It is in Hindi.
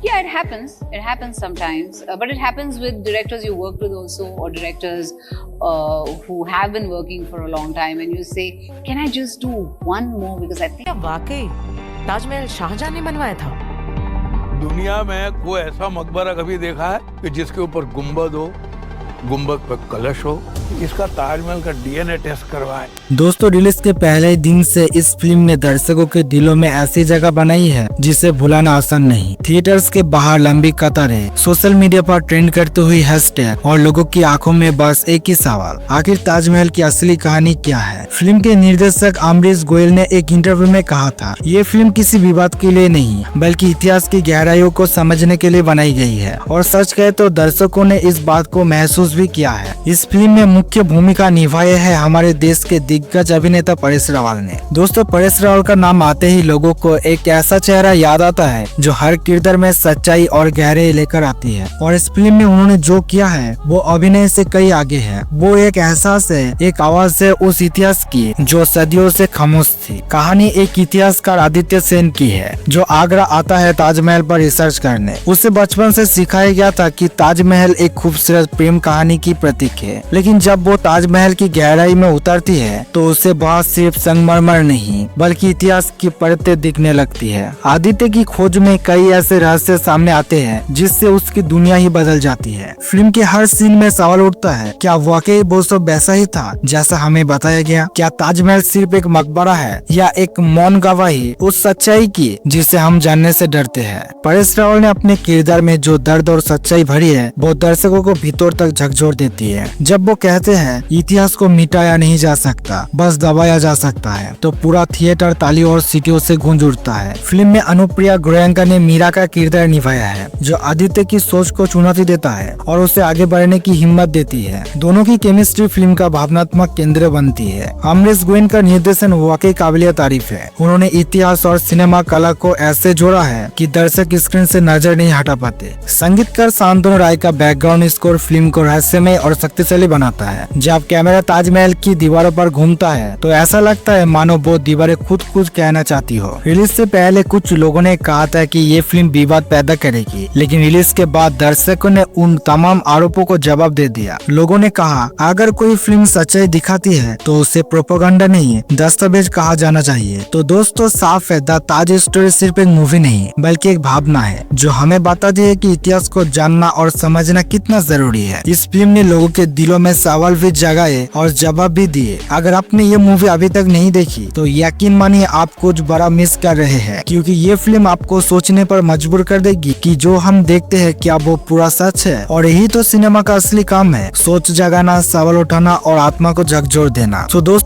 Yeah, it happens. It happens sometimes, but it happens with directors you work with also, or directors who have been working for a long time, and you say, "Can I just do one more?" Because I think क्या वाकई ताजमहल शाहजहां ने बनवाया था? दुनिया में कोई ऐसा मकबरा कभी देखा है कि जिसके ऊपर गुंबद हो, गुंबद पर कलश हो? इसका ताजमहल का डीएनए टेस्ट करवाएं। दोस्तों, रिलीज के पहले दिन से इस फिल्म ने दर्शकों के दिलों में ऐसी जगह बनाई है जिसे भुलाना आसान नहीं। थिएटर्स के बाहर लंबी कतारें, सोशल मीडिया पर ट्रेंड करती हुई हैशटैग और लोगों की आंखों में बस एक ही सवाल, आखिर ताजमहल की असली कहानी क्या है? फिल्म के निर्देशक अमरीश गोयल ने एक इंटरव्यू में कहा था, ये फिल्म किसी विवाद के लिए नहीं बल्कि इतिहास की गहराइयों को समझने के लिए बनाई गई है। और सच कहे तो दर्शकों ने इस बात को महसूस भी किया है। इस फिल्म में मुख्य भूमिका निभाई है हमारे देश के दिग्गज अभिनेता परेश रावल ने। दोस्तों, परेश रावल का नाम आते ही लोगों को एक ऐसा चेहरा याद आता है जो हर किरदार में सच्चाई और गहराई लेकर आती है। और इस फिल्म में उन्होंने जो किया है वो अभिनय से कई आगे है। वो एक एहसास है, एक आवाज है उस इतिहास की जो सदियों से खामोश थी। कहानी एक इतिहासकार आदित्य सेन की है जो आगरा आता है ताजमहल पर रिसर्च करने। उसे बचपन से सिखाया गया था कि ताजमहल एक खूबसूरत प्रेम कहानी की प्रतीक है, लेकिन जब वो ताजमहल की गहराई में उतरती है तो उसे वहाँ सिर्फ संगमरमर नहीं बल्कि इतिहास की परतें दिखने लगती है। आदित्य की खोज में कई ऐसे रहस्य सामने आते हैं जिससे उसकी दुनिया ही बदल जाती है। फिल्म के हर सीन में सवाल उठता है, क्या वाकई वो सब वैसा ही था जैसा हमें बताया गया? क्या ताजमहल सिर्फ एक मकबरा है या एक मौन गवाही उस सच्चाई की जिसे हम जानने से डरते हैं? परेश रावल ने अपने किरदार में जो दर्द और सच्चाई भरी है वो दर्शकों को भीतर तक झकझोर देती है। जब वो कहते हैं इतिहास को मिटाया नहीं जा सकता, बस दबाया जा सकता है, तो पूरा थिएटर तालियों और सीटियों से गूंज उठता है। फिल्म में अनुप्रिया गोयनका ने मीरा का किरदार निभाया है जो आदित्य की सोच को चुनौती देता है और उसे आगे बढ़ने की हिम्मत देती है। दोनों की केमिस्ट्री फिल्म का भावनात्मक केंद्र बनती है। अमरीश गोयल का निर्देशन वाकई काबिलियत तारीफ है। उन्होंने इतिहास और सिनेमा कला को ऐसे जोड़ा है कि दर्शक स्क्रीन से नजर नहीं हटा पाते। संगीतकार शांतनु राय का बैकग्राउंड स्कोर फिल्म को रहस्यमय और शक्तिशाली बनाता है। जब कैमरा ताजमहल की दीवारों पर घूमता है तो ऐसा लगता है मानो वो दीवारें खुद कुछ कहना चाहती हो। रिलीज से पहले कुछ लोगों ने कहा था कि ये फिल्म विवाद पैदा करेगी, लेकिन रिलीज के बाद दर्शकों ने उन तमाम आरोपों को जवाब दे दिया। लोगों ने कहा, अगर कोई फिल्म सच्चाई दिखाती है तो उसे प्रोपेगेंडा नहीं दस्तावेज कहा जाना चाहिए। तो दोस्तों, साफ है, द ताज स्टोरी सिर्फ एक मूवी नहीं बल्कि एक भावना है जो हमें बताती है कि इतिहास को जानना और समझना कितना जरूरी है। इस फिल्म ने लोगों के दिलों में सवाल भी जगाए और जवाब भी दिए। अगर आपने ये मूवी अभी तक नहीं देखी तो यकीन मानिए आप कुछ बड़ा मिस कर रहे हैं, क्योंकि ये फिल्म आपको सोचने पर मजबूर कर देगी कि जो हम देखते हैं क्या वो पूरा सच है। और यही तो सिनेमा का असली काम है, सोच जगाना, सवाल उठाना और आत्मा को झकझोर देना। तो दोस्तों,